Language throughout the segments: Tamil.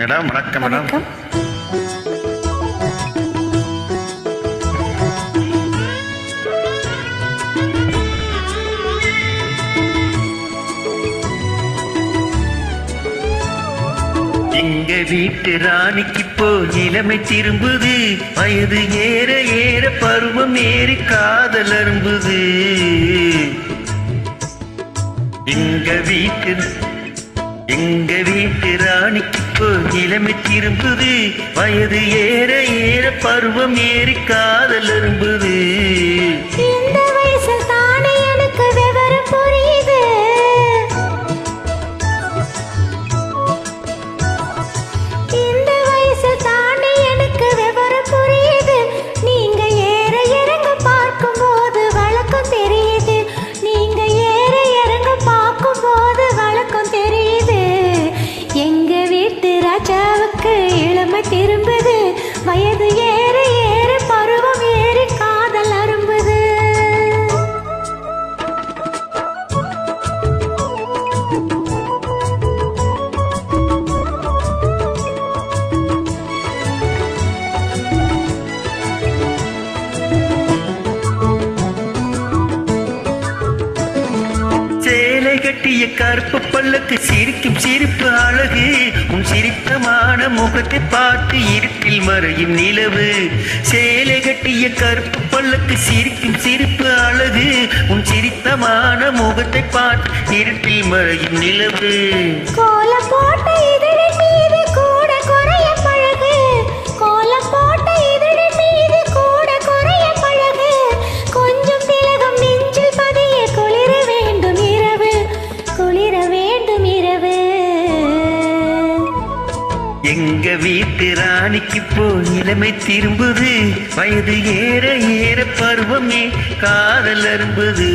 மேடம் வணக்கம் மேடம். எங்க வீட்டு ராணிக்கு இப்போ இளமை திரும்புது, வயது ஏற ஏற பருவம் ஏறி காதல் அரும்புது. எங்க வீட்டு ராணிக்கு இப்போ இளமை திரும்புது, வயது ஏற ஏற பருவம் ஏறி காதல் அரும்புது. இந்த வயசில் தானே எனக்கு விவரம் புரியுது. இந்த வயசில் தானே எனக்கு விவரம் புரியுது. நீங்க ஏற இறங்க பார்க்கும் போது வழக்கம் தெரியுது. நீங்க ஏற இறங்க பார்க்கும் போது வழக்கம் தெரியுது. எங்க வீட்டு ராஜாவுக்கு இளமை திரும்புது, வயது ஏற ஏற பருவம் ஏறி காதல் அரும்புது. சேலை கட்டிய கருப்பு பல்லக்கு சிரிக்கும் சிரிப்பு அழகு, உன் சிரித்தமான முகத்தை பார்த்து இருட்டில் மறையும் நிலவு. சேலை கட்டிய கருப்பு பல்லக்கு சிரிக்கும் சிரிப்பு அழகு, உன் சிரித்தமான முகத்தை பார்த்து இருட்டில் மறையும் நிலவு. கோலம் போட்ட இதழின் மீது கூட குறைய பழகு. கோலம் போட்ட இதழின் மீது கூட குறைய பழகு. கொஞ்சம் திலகம் நெஞ்சில் பதிய குளிர வேண்டும் இரவு, குளிர வேண்டும் இரவு. எங்க வீட்டு ராணிக்கு இப்போ இளமை திரும்புது, வயது ஏற ஏற பருவமே காதல் அரும்புது.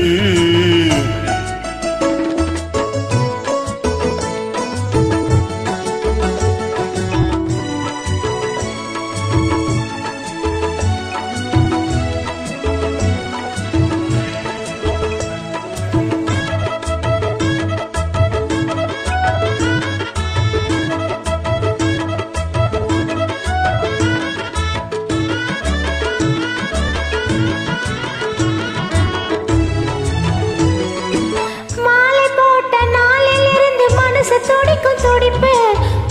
மாலை போட்ட நாளில் இருந்து மனசு துடிக்கும் துடிப்பு.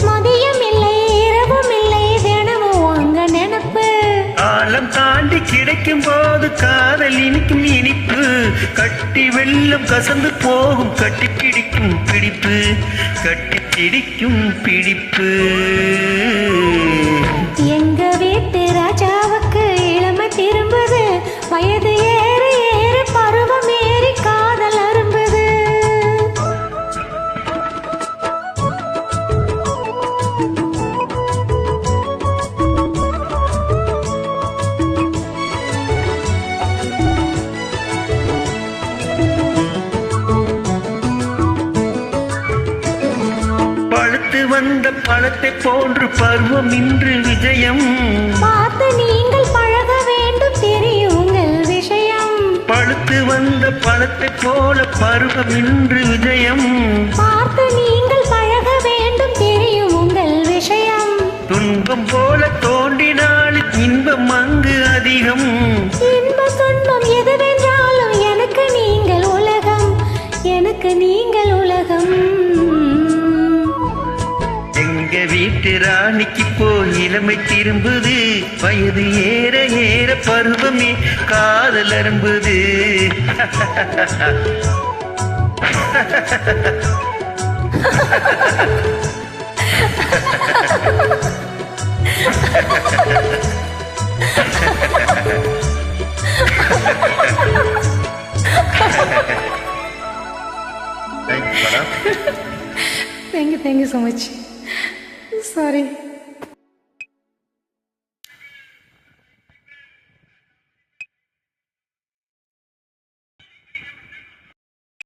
மதியம் இல்லை இரவும் இல்லை தினமும் அங்க நினப்பு. காலம் தாண்டி கிடைக்கும் போது காதல் இனிக்கும் இனிப்பு, கட்டி வெள்ளம் கசந்து போகும் கட்டி பிடிக்கும் பிடிப்பு, கட்டி பிடிக்கும் பிடிப்பு. எங்க வீட்டு ராஜாவுக்கு இளமை திரும்புது, வயது ஏற ஏற பருவம் ஏறி காதல் அரும்புது. பழுத்து வந்த பழத்தை போன்று பருவம் இன்று விஜயம். பார்த்து நீங்கள் பழக வேண்டும் தெரியும் உங்கள் விஷயம். பழுத்து வந்த பழத்தை போல பருவம் இன்று விஜயம். பார்த்து நீங்கள் பழக வேண்டும் தெரியும் உங்கள் விஷயம். துன்பம் போல தோன்றினால் இன்பம் அங்கு அதிகம். இன்ப துன்பம் எதுவென்றாலும் எனக்கு நீங்கள் உலகம், எனக்கு நீங்கள் உலகம். எங்க வீட்டு ராணிக்கு போ இளமை திரும்புது, வயது ஏற ஏற பருவமே காதல் அரும்புது. Thank you so much. Sorry.